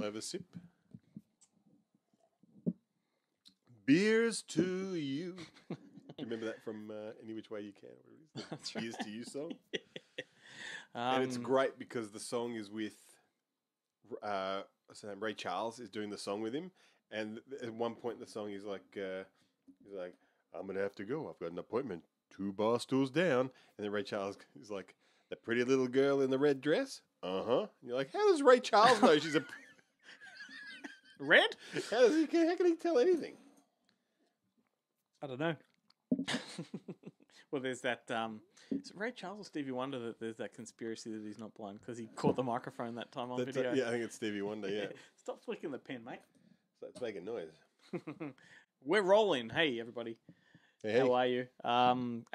have a sip. Beers to you. Do you remember that from Any Which Way You Can? That's Beers right. to You song. And it's great because the song is with Ray Charles is doing the song with him, and at one point in the song he's like, "I'm gonna have to go. I've got an appointment 2 bar stools down." And then Ray Charles is like, "The pretty little girl in the red dress." And you're like, how does Ray Charles know she's a Red? How can he tell anything? I don't know. Well, there's that. Is it Ray Charles or Stevie Wonder that there's that conspiracy that he's not blind because he caught the microphone that time on video? Yeah, I think it's Stevie Wonder. Yeah. Stop flicking the pen, mate. So it's making noise. We're rolling. Hey, everybody. Hey. How are you?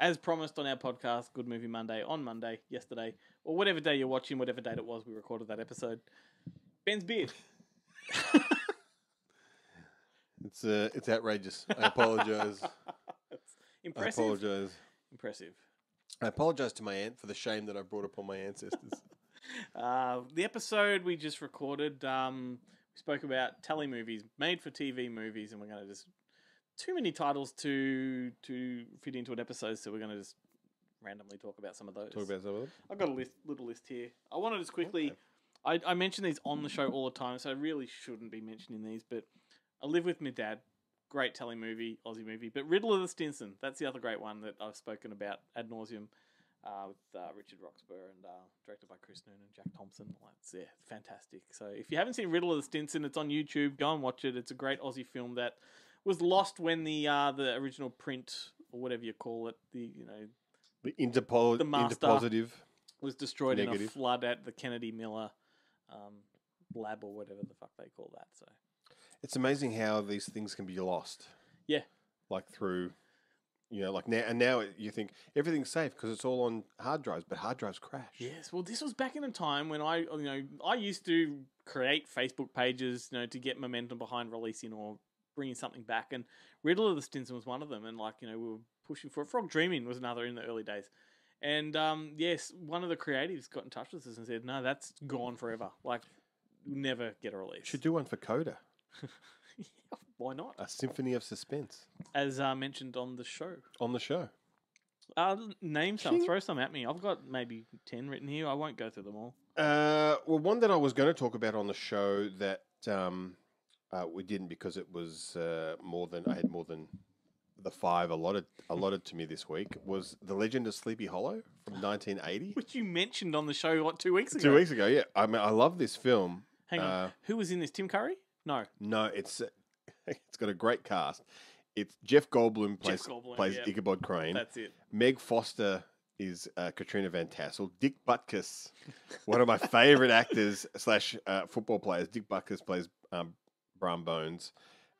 As promised on our podcast, Good Movie Monday, on Monday, yesterday, or whatever day you're watching, whatever date it was we recorded that episode. Ben's beard. It's outrageous. I apologise. It's impressive. I apologise. Impressive. I apologise to my aunt for the shame that I brought upon my ancestors. The episode we just recorded, we spoke about telly movies, made for TV movies, and we're going to just too many titles to fit into an episode, so we're going to just randomly talk about some of those. Talk about some of them. I've got a little list here. I want to just quickly. Okay. I mention these on the show all the time, so I really shouldn't be mentioning these. But I Live with My Dad, great telly movie, Aussie movie. But Riddle of the Stinson, that's the other great one that I've spoken about ad nauseum. With Richard Roxburgh and directed by Chris Noon and Jack Thompson. It's fantastic. So if you haven't seen Riddle of the Stinson, it's on YouTube. Go and watch it. It's a great Aussie film that was lost when the original print or whatever you call it, the master interpositive was destroyed negative. In a flood at the Kennedy Miller lab or whatever the fuck they call that. So it's amazing how these things can be lost. Yeah, like through. Like now you think everything's safe because it's all on hard drives, but hard drives crash. Yes, well, this was back in a time when I used to create Facebook pages, to get momentum behind releasing or bringing something back, and Riddle of the Stinson was one of them, and we were pushing for it. Frog Dreaming was another in the early days, and yes, one of the creatives got in touch with us and said, "No, that's gone forever. Never get a release." Should do one for Coda. Yeah, why not? A symphony of suspense. As mentioned on the show. Name some. Throw some at me. I've got maybe 10 written here. I won't go through them all. Well, one that I was going to talk about on the show that we didn't because it was I had more than the 5 allotted to me this week was The Legend of Sleepy Hollow from 1980. Which you mentioned on the show 2 weeks ago. 2 weeks ago, yeah. I mean, I love this film. Hang on. Who was in this? Tim Curry? No, it's got a great cast. It's Jeff Goldblum plays yeah. Ichabod Crane. That's it. Meg Foster is Katrina Van Tassel. Dick Butkus, one of my favourite actors / football players. Dick Butkus plays Bram Bones.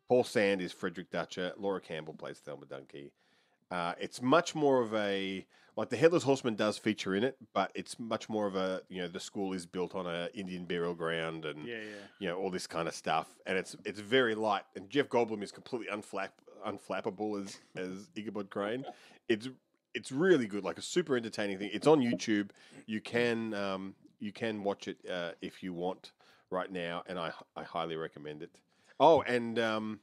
Paul Sand is Frederick Dutcher. Laura Campbell plays Thelma Dunkey. It's much more of a the Headless Horseman does feature in it, but it's much more of a the school is built on a Indian burial ground and all this kind of stuff, and it's very light. And Jeff Goldblum is completely unflappable as Ichabod Crane. It's really good, like a super entertaining thing. It's on YouTube. You can watch it if you want right now, and I highly recommend it. Oh, and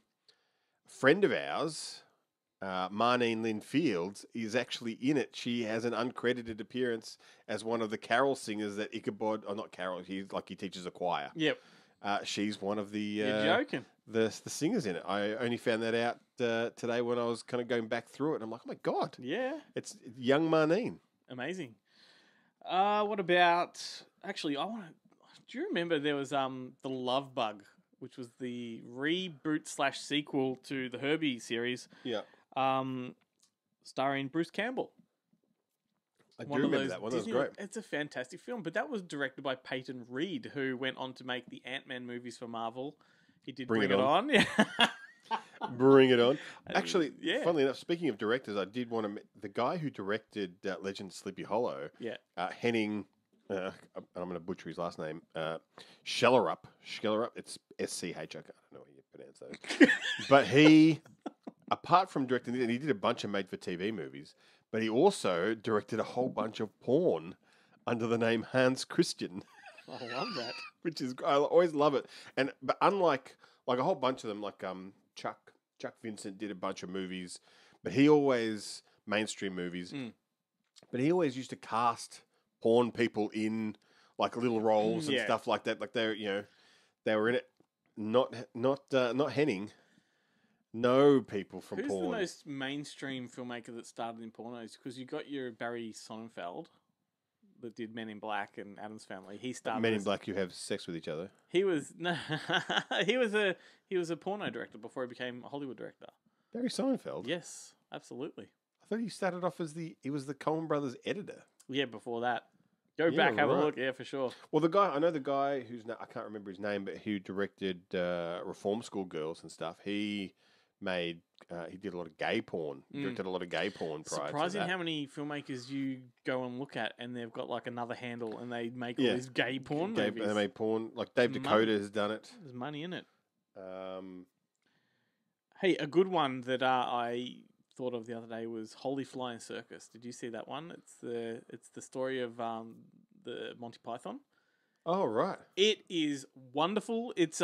friend of ours. Marneen Lynn Fields is actually in it. She has an uncredited appearance as one of the carol singers that Ichabod, or not carol, he teaches a choir. Yep. She's one of the You're joking. The singers in it. I only found that out today when I was kind of going back through it. And I'm like, oh my God. Yeah. It's young Marneen. Amazing. What about, actually, do you remember there was The Love Bug, which was the reboot / sequel to the Herbie series? Yeah. Starring Bruce Campbell. I do remember that one. That was great. It's a fantastic film, but that was directed by Peyton Reed, who went on to make the Ant-Man movies for Marvel. He did Bring It On. Yeah. Bring It On. Actually, funnily enough, speaking of directors, I did want to... The guy who directed Legend of Sleepy Hollow, Henning... I'm going to butcher his last name. Schellerup. It's SCH. I don't know how you pronounce those. But he... Apart from directing it, and he did a bunch of made-for-TV movies, but he also directed a whole bunch of porn under the name Hans Christian. I love that. which is I always love it. But unlike like a whole bunch of them, like Chuck Vincent did a bunch of movies, but he always mainstream movies. But he always used to cast porn people in like little roles and stuff like that. Like they were in it. Not Henning. No people from Who's porn. the most mainstream filmmaker that started in pornos? Because you got your Barry Sonnenfeld that did Men in Black and Addams Family. He started Men in Black, you have sex with each other. He was he was a porno director before he became a Hollywood director. Barry Sonnenfeld. Yes, absolutely. I thought he started off as he was the Coen Brothers editor. Yeah, before that. Go back, have a look. Yeah, for sure. Well, I know the guy I can't remember his name, but who directed Reform School Girls and stuff. He did a lot of gay porn. Directed a lot of gay porn prior Surprising to that. how many filmmakers you go and look at and they've got like another handle and they make all these gay porn movies. They make porn. Like Dave Dakota has done it. There's money in it. Hey, a good one that I thought of the other day was Holy Flying Circus. Did you see that one? It's the story of the Monty Python. Oh right. It is wonderful. It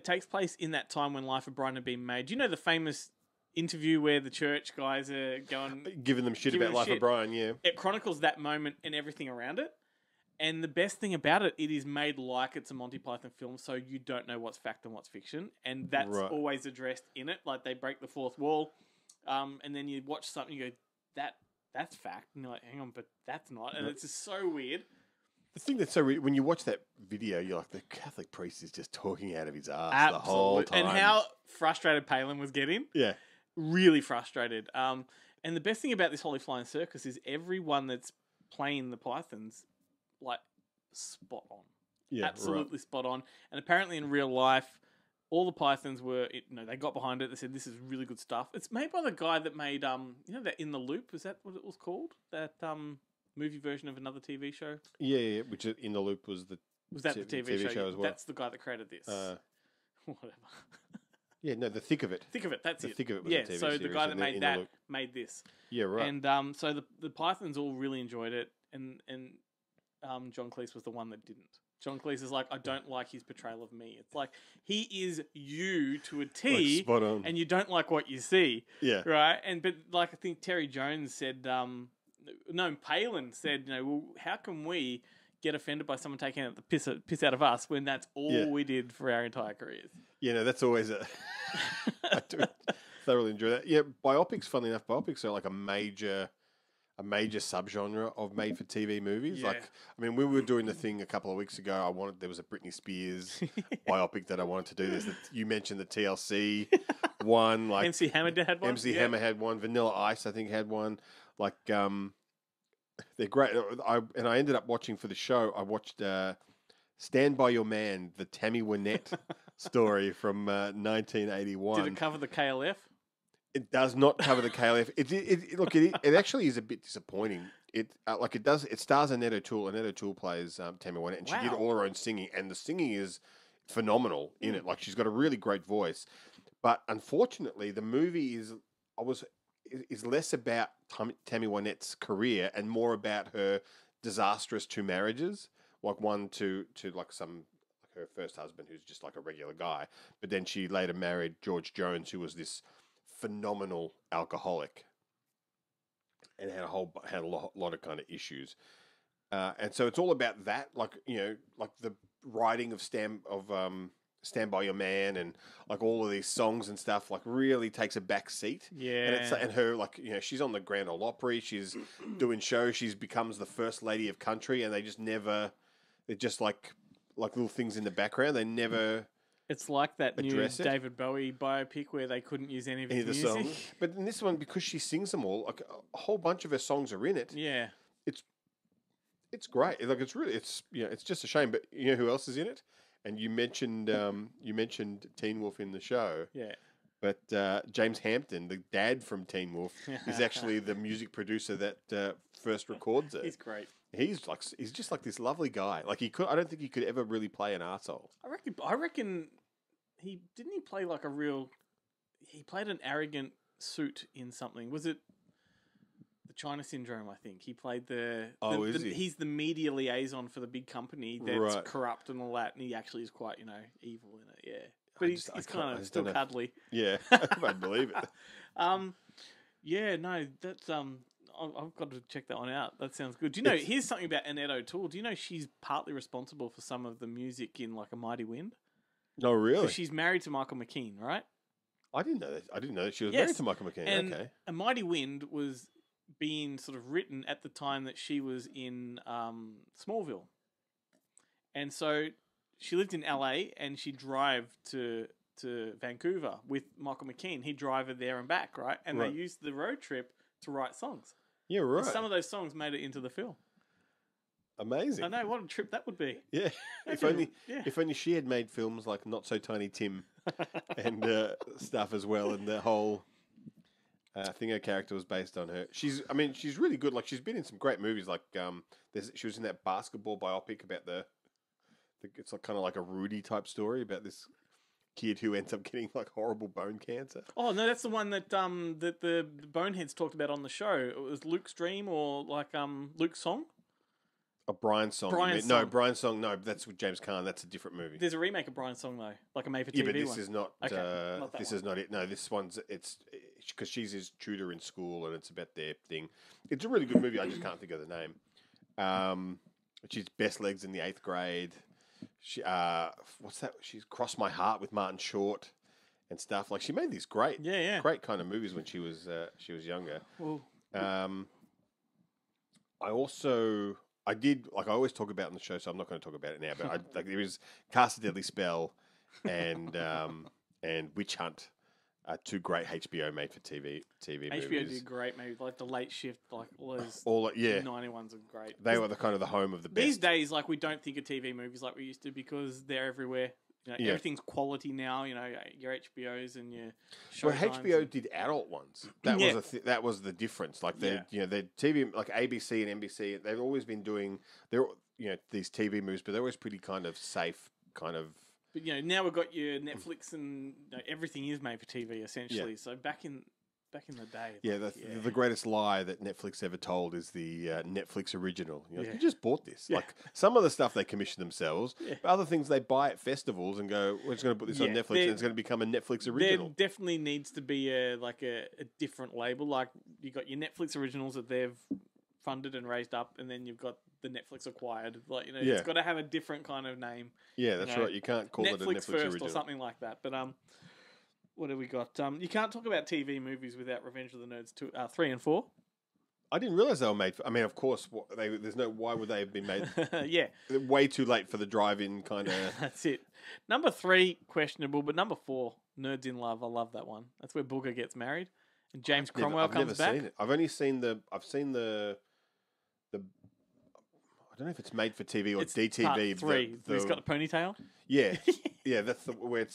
takes place in that time when Life of Brian had been made. Do you know the famous interview where the church guys are giving them shit about Life of Brian? Yeah. It chronicles that moment and everything around it. And the best thing about it is made like it's a Monty Python film, so you don't know what's fact and what's fiction, and that's always addressed in it. Like they break the fourth wall, and then you watch something, you go, that's fact, and you're like, hang on, but that's not, and it's just so weird. The thing that's so weird, when you watch that video, you're like, the Catholic priest is just talking out of his ass the whole time. And how frustrated Palin was getting. Yeah. Really frustrated. And the best thing about this Holy Flying Circus is everyone that's playing the Pythons, like, spot on. Yeah, absolutely spot on. And apparently in real life, all the Pythons were, they got behind it. They said, this is really good stuff. It's made by the guy that made, that In the Loop. Is that what it was called? That movie version of another TV show? Yeah, which In the Loop was the the TV show as well? That's the guy that created this. Whatever. Yeah, no, the thick of it. Thick of it, that's the it. Thick of it was a TV series. So the guy that made that made this. Yeah, right. And so the Pythons all really enjoyed it, and John Cleese was the one that didn't. John Cleese is like, I don't like his portrayal of me. It's like, he is you to a T, like spot on. And you don't like what you see. Yeah. Right? But I think Terry Jones said, Palin said, well, how can we get offended by someone taking the piss out of us when that's all we did for our entire careers? Yeah, no, that's always I do thoroughly enjoy that. Yeah, biopics, funnily enough, biopics are like a major subgenre of made-for-TV movies. Yeah. Like, I mean, we were doing the thing a couple of weeks ago. There was a Britney Spears biopic that I wanted to do. You mentioned the TLC one. Like MC Hammer had one. Hammer had one. Vanilla Ice, I think, had one. Like, they're great. I ended up watching for the show. I watched Stand By Your Man, the Tammy Wynette story from 1981. Did it cover the KLF? It does not cover the KLF. It actually is a bit disappointing. It stars Annette O'Toole. Annette O'Toole plays Tammy Wynette, and she did all her own singing, and the singing is phenomenal in it. Like, she's got a really great voice. But unfortunately, the movie is less about Tammy Wynette's career and more about her disastrous two marriages. Like one to her first husband, who's just like a regular guy, but then she later married George Jones, who was this phenomenal alcoholic and had a lot of kind of issues. And so it's all about that, like the writing of Stand By Your Man and like all of these songs and stuff, like really takes a back seat. Yeah. And her, like, she's on the Grand Ole Opry, she's doing shows, she becomes the first lady of country, and they're just like little things in the background. They never. It's like that new David Bowie biopic where they couldn't use any of his music. Songs. But in this one, because she sings them all, like a whole bunch of her songs are in it. Yeah. It's great. Like it's just a shame. But you know who else is in it? And you mentioned Teen Wolf in the show. Yeah. But James Hampton, the dad from Teen Wolf, is actually the music producer that first records it. He's great. He's just like this lovely guy. Like I don't think he could ever really play an arsehole. I reckon he play like he played an arrogant suit in something. Was it the China Syndrome. I think he played the. Oh, is he? He's the media liaison for the big company that's corrupt and all that, and he actually is quite evil in it. Yeah, but he's kind of still cuddly. Yeah, I believe it. Yeah, no, that's I've got to check that one out. That sounds good. Do you know? Here's something about Annette O'Toole. Do you know she's partly responsible for some of the music in like A Mighty Wind? No, really. She's married to Michael McKean, right? I didn't know that. I didn't know that she was married to Michael McKean. And okay. A Mighty Wind was being sort of written at the time that she was in Smallville, and so she lived in LA and she drove to Vancouver with Michael McKean. He'd drive her there and back, right? And they used the road trip to write songs. Yeah, right. And some of those songs made it into the film. Amazing. I know, what a trip that would be. Yeah. If only she had made films like Not So Tiny Tim and stuff as well, and the whole thing her character was based on her. She's really good. Like, she's been in some great movies. Like, she was in that basketball biopic about it's like kind of like a Rudy type story about this kid who ends up getting like horrible bone cancer. Oh no, that's the one that that the Boneheads talked about on the show. It was Luke's dream, or like Luke's song. A Brian's song. No, Brian's song. No, that's with James Caan. That's a different movie. There's a remake of Brian's song though, like a made for TV one. Yeah, but this one. is not. Okay, not this one. is not it. No, this one's it's because she's his tutor in school, and it's about their thing. It's a really good movie. I just can't think of the name. She's best legs in the 8th grade. She what's that? She's Crossed My Heart with Martin Short and stuff. Like, she made these great great kind of movies when she was younger. Well, I did, like I always talk about in the show, so I'm not going to talk about it now. But there is Cast a Deadly Spell and Witch Hunt, two great HBO made for TV movies. HBO did great movies, like The Late Shift, like all those 91s are great. They were the kind of the home of the best. These days, like, we don't think of TV movies like we used to because they're everywhere. Everything's quality now. Your HBOs and your Showtimes. Well, HBO did adult ones. That was the difference. Like the TV, like ABC and NBC, they've always been doing these TV movies, but they're always pretty kind of safe, kind of. But now we've got your Netflix and everything is made for TV essentially. Yeah. So back in the day, the greatest lie that Netflix ever told is the Netflix original. You just bought this. Yeah. Like, some of the stuff they commission themselves, but other things they buy at festivals and go, we're just going to put this on Netflix, and it's going to become a Netflix original. There definitely needs to be a different label. Like, you got your Netflix originals that they've funded and raised up, and then you've got the Netflix acquired. Like, it's got to have a different kind of name. Yeah, that's right. You can't call it a Netflix first original or something like that. But what have we got? You can't talk about TV movies without Revenge of the Nerds 3 and 4. I didn't realize they were made. Of course, why would they have been made? Yeah, way too late for the drive-in kind of. That's it. Number 3, questionable, but number 4, Nerds in Love. I love that one. That's where Booger gets married and James Cromwell comes back. I've never seen it. I've only seen the. I don't know if it's made for TV or it's DTV. Part 3. He's got a ponytail. Yeah, yeah. That's where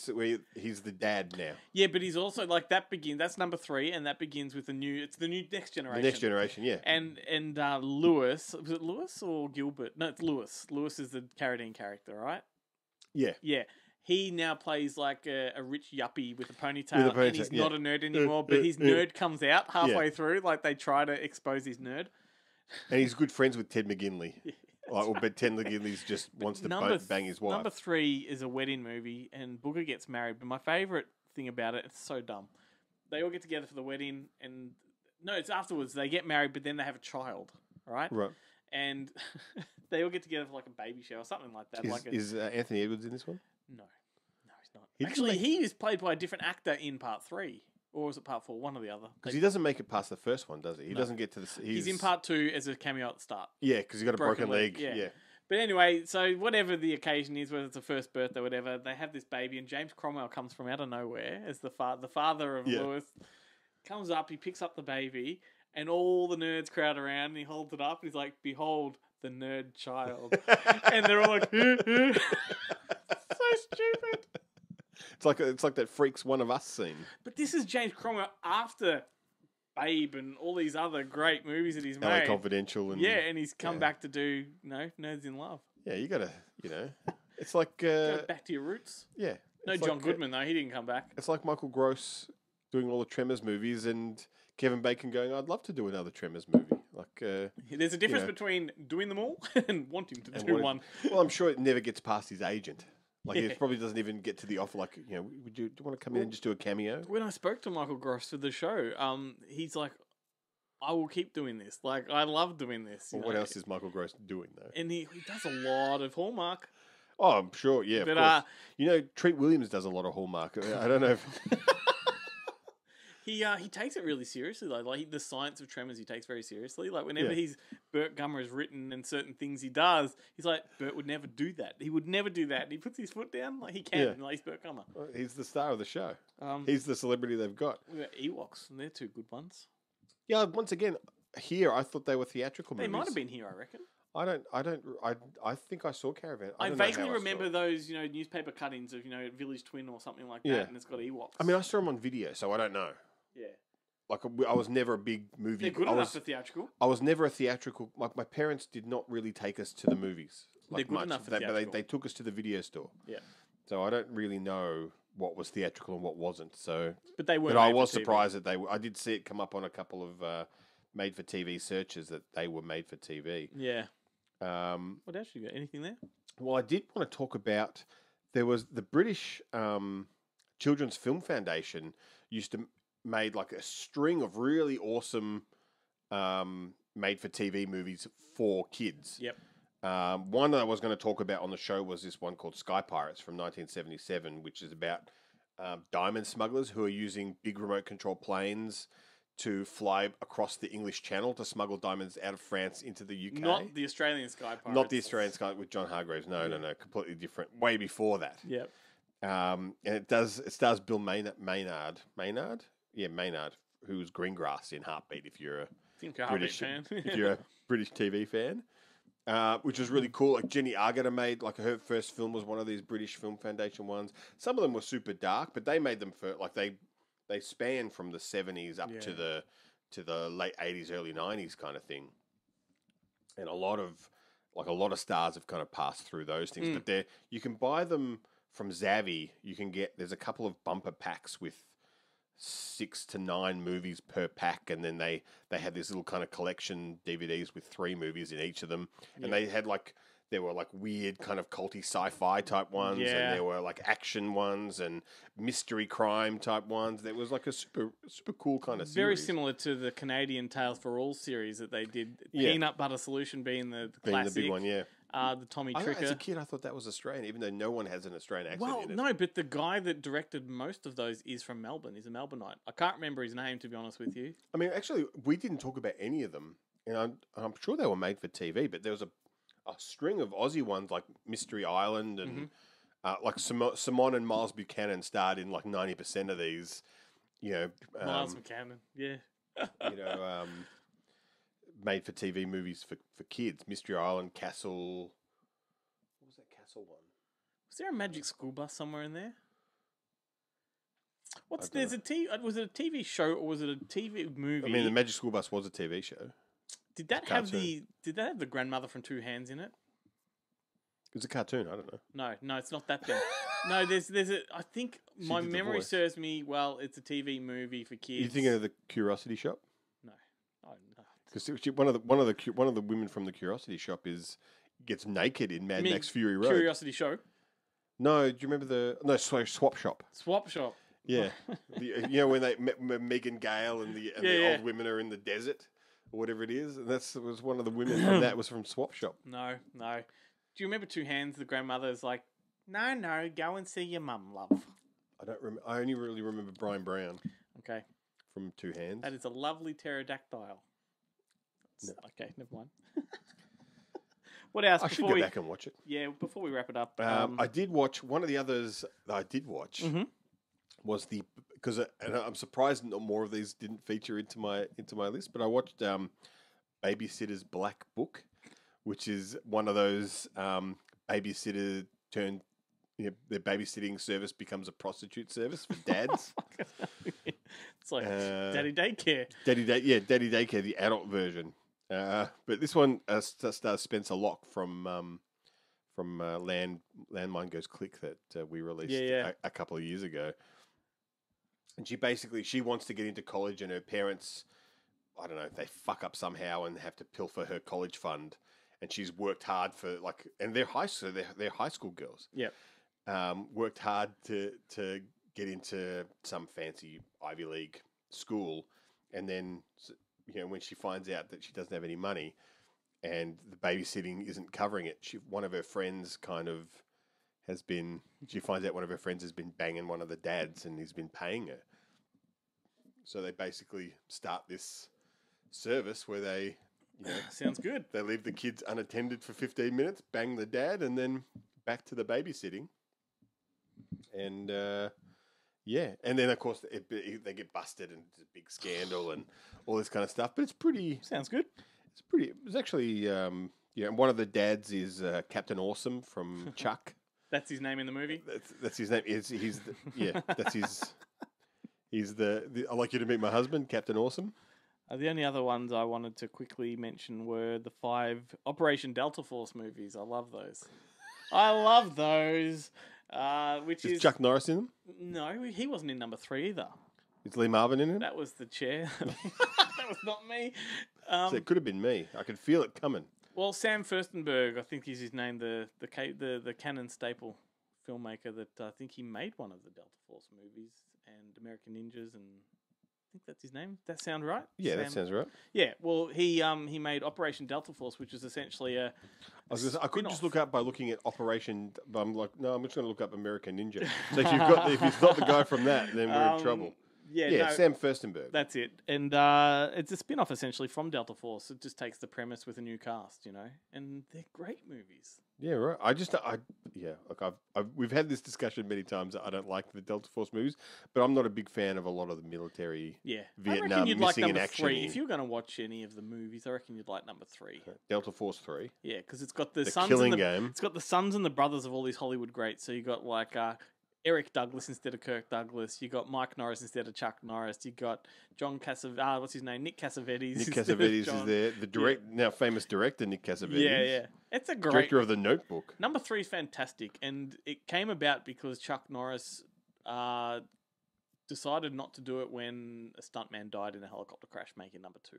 he's the dad now. Yeah, but he's also like that begins. That's number 3, and that begins with the new Next Generation. The Next Generation, yeah. And Lewis, was it Lewis or Gilbert? No, it's Lewis. Lewis is the Carradine character, right? Yeah, yeah. He now plays like a rich yuppie with a ponytail, and he's not a nerd anymore. But his nerd comes out halfway through. Like, they try to expose his nerd. And he's good friends with Ted McGinley. But Ted McGinley just wants to bang his wife. Number 3 is a wedding movie, and Booger gets married. But my favourite thing about it, it's so dumb. They all get together for the wedding, and no, it's afterwards. They get married, but then they have a child, right? Right. And they all get together for like a baby shower or something like that. Is Anthony Edwards in this one? No, he's not. Actually, he is played by a different actor in Part 3. Or was it Part 4? One or the other. Because he doesn't make it past the first one, does he? He doesn't get to the... He's in Part 2 as a cameo at the start. Yeah, because he's got a broken leg. Yeah. But anyway, so whatever the occasion is, whether it's a first birthday or whatever, they have this baby, and James Cromwell comes from out of nowhere as the father of Lewis. Comes up, he picks up the baby, and all the nerds crowd around, and he holds it up, and he's like, "Behold, the nerd child." And they're all like, so stupid. It's like that Freaks One of Us scene. But this is James Cromwell after Babe and all these other great movies that he's made. LA Confidential. And he's come back to do, Nerds in Love. Yeah, you gotta, it's like... Go back to your roots. Yeah. No John Goodman, though. He didn't come back. It's like Michael Gross doing all the Tremors movies and Kevin Bacon going, "I'd love to do another Tremors movie." Like, There's a difference between doing them all and wanting to do wanted- one. Well, I'm sure it never gets past his agent. Like, Yeah. it probably doesn't even get to the offer. Like, do you want to come in and just do a cameo? When I spoke to Michael Gross for the show, he's like, I will keep doing this. Like, I love doing this. Well, what else is Michael Gross doing though? And he does a lot of Hallmark. Oh, I'm sure. Yeah, But, of course. Treat Williams does a lot of Hallmark. I don't know if He takes it really seriously though. Like the science of tremors, he takes very seriously. Like whenever Yeah. Burt Gummer is written and certain things he does, he's like Burt would never do that. He would never do that. And he puts his foot down like he can. Yeah. Like he's Burt Gummer. he's the star of the show. Um, He's the celebrity they've got. we got Ewoks, and they're two good ones. Yeah. Once again, here I thought they were theatrical They movies. might have been here, I reckon. I think I saw Caravan. I don't know vaguely how remember saw it. those, newspaper cuttings of, Village Twin or something like that, Yeah. and it's got Ewoks. I mean, I saw them on video, so I don't know. yeah, Like, I was never a big movie. they're good I enough was, for theatrical. I was never a theatrical. Like, my parents did not really take us to the movies. They're Like good much. enough for But theatrical. they took us to the video store. Yeah, So I don't really know what was theatrical and what wasn't. So, but they were. but I was surprised that I did see it come up on a couple of made-for-TV searches that they were made for TV. Yeah. Um, What else you got? Anything there? well, I did want to talk about there was the British Children's Film Foundation used to made like a string of really awesome made-for-TV movies for kids. Yep. One that I was going to talk about on the show was this one called Sky Pirates from 1977, which is about diamond smugglers who are using big remote control planes to fly across the English Channel to smuggle diamonds out of France into the UK. Not the Australian Sky Pirates. Not the Australian Sky with John Hargreaves. No, completely different. Way before that. Yep. And it stars Bill Maynard. Maynard? Yeah, Maynard, who's Greengrass in Heartbeat. If you're a Think you're a Heartbeat British, fan. if you're a British TV fan, which was really cool. Like Jenny Agata made like her first film was one of these British Film Foundation ones. Some of them were super dark, but they made them for like they span from the 70s up to the late 80s, early 90s kind of thing. And a lot of stars have kind of passed through those things. But you can buy them from Zavvi. There's a couple of bumper packs with 6 to 9 movies per pack, and then they had this little kind of collection DVDs with 3 movies in each of them. And they had there were like weird kind of culty sci-fi type ones, and there were like action ones and mystery crime type ones. There was like a super cool kind of series. Very similar to the Canadian Tales for All series that they did. Peanut Butter Solution being the classic. The big one, yeah. The Tommy Tricker. As a kid, I thought that was Australian, even though no one has an Australian accent Well, in it. no, but the guy that directed most of those is from Melbourne. He's a Melbourneite. I can't remember his name, to be honest with you. I mean, actually, we didn't talk about any of them. And I'm sure they were made for TV, but there was a string of Aussie ones like Mystery Island and like Simon and Miles Buchanan starred in like 90% of these, Miles Buchanan, yeah. Made for TV movies for kids. Mystery Island, Castle. What was that Castle one? Was there a Magic School Bus somewhere in there? Was it a TV show or was it a TV movie? I mean, the Magic School Bus was a TV show. Did that have the grandmother from Two Hands in it? It was a cartoon. I don't know. No, it's not that then. No, there's a. I think my did the memory voice. serves me well. It's a TV movie for kids. You thinking of the Curiosity Shop? No, no. Because one of the women from the Curiosity Shop gets naked in Mad Max Fury Road. Curiosity Show. No, do you remember Swap Shop? Swap Shop. Yeah, when Megan Gale and the old women are in the desert or whatever it is, and was one of the women from that was from Swap Shop. No. Do you remember Two Hands? The grandmother's like, no, go and see your mum, love. I don't remember. I only really remember Brian Brown Okay, from Two Hands. that is a lovely pterodactyl. No. Okay, never mind. What else? I should go back and watch it. Yeah, before we wrap it up, I did watch one of the others that I did watch was because I'm surprised not more of these didn't feature into my list, but I watched Babysitter's Black Book, which is one of those babysitter turned their babysitting service becomes a prostitute service for dads. it's like daddy daycare. Daddy Daycare, the adult version. But this one stars Spencer Locke from Landmine Goes Click that we released a couple of years ago. And she wants to get into college, and her parents, I don't know, they fuck up somehow and have to pilfer her college fund. And she's worked hard for and they're they're high school girls. Yep. Worked hard to get into some fancy Ivy League school, and then when she finds out that she doesn't have any money, and the babysitting isn't covering it, one of her friends she finds out one of her friends has been banging one of the dads, and he's been paying her. So they basically start this service where they. Sounds good. They leave the kids unattended for 15 minutes, bang the dad, and then back to the babysitting. And, and then, of course, they get busted, and it's a big scandal and all this kind of stuff. But it's pretty... Sounds good. It's actually... and one of the dads is Captain Awesome from Chuck. That's his name in the movie? That's his name. That's his... He's the I'd like you to meet my husband, Captain Awesome. The only other ones I wanted to quickly mention were the 5 Operation Delta Force movies. I love those. Which is Chuck Norris in them? No, he wasn't in number 3 either. Is Lee Marvin in it? That was the chair. That was not me. So it could have been me. I could feel it coming. Well, Sam Furstenberg, I think is his name, the Canon staple filmmaker that I think he made one of the Delta Force movies and American Ninjas and... I think that's his name. That sound right? Yeah, that sounds right. Yeah, well, he made Operation Delta Force, which is essentially I could just look up by looking at Operation, but I'm like, no, I'm just going to look up American Ninja. So if it's not the guy from that, then we're in trouble. Yeah, Sam Furstenberg. That's it. And it's a spin-off essentially from Delta Force. It just takes the premise with a new cast, and they're great movies. Yeah, right. We've had this discussion many times. I don't like the Delta Force movies, but I'm not a big fan of a lot of the military Vietnam I reckon you'd like missing in number action. 3. If you're going to watch any of the movies, I reckon you'd like number 3. Delta Force 3. Yeah, because it's got the sons Killing and Game. It's got the sons and the brothers of all these Hollywood greats. So you got like Eric Douglas instead of Kirk Douglas. You got Mike Norris instead of Chuck Norris. You got John what's his name? Nick Cassavetes. Nick Cassavetes is there. The now famous director Nick Cassavetes. Yeah. It's a great director of The Notebook. Number 3 is fantastic, and it came about because Chuck Norris decided not to do it when a stuntman died in a helicopter crash, making number 2.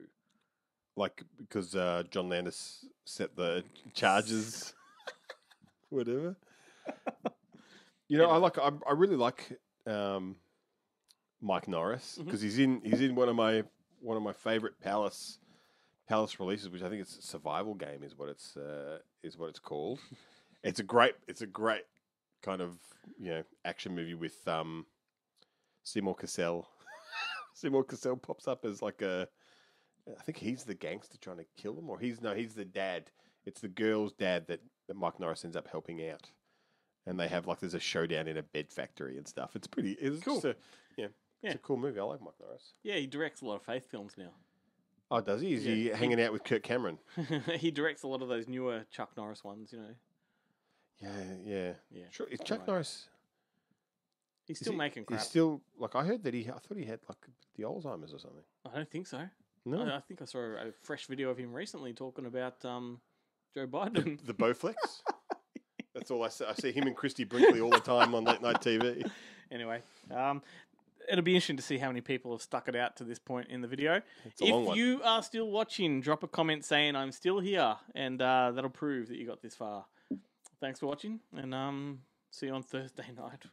Like because John Landis set the charges, whatever. I really like Mike Norris because he's in one of my favorite Palace releases, which I think it's a survival game is what it's called. It's a great kind of action movie with Seymour Cassel. Seymour Cassel pops up as I think he's the gangster trying to kill them, or he's the dad. It's the girl's dad that Mike Norris ends up helping out. And they have there's a showdown in a bed factory and stuff. It's cool. It's a cool movie. I like Mike Norris. Yeah, he directs a lot of faith films now. Oh, does he? Is he hanging out with Kirk Cameron? He directs a lot of those newer Chuck Norris ones, Yeah. Sure. Is Chuck Norris? He's still making crap. He's still I heard that I thought he had the Alzheimer's or something. I don't think so. No. I think I saw a fresh video of him recently talking about Joe Biden. The Bowflex? That's all I see. I see him and Christy Brinkley all the time on late night TV. Anyway, it'll be interesting to see how many people have stuck it out to this point in the video. It's a long one. If you are still watching, drop a comment saying I'm still here, and that'll prove that you got this far. Thanks for watching, and see you on Thursday night.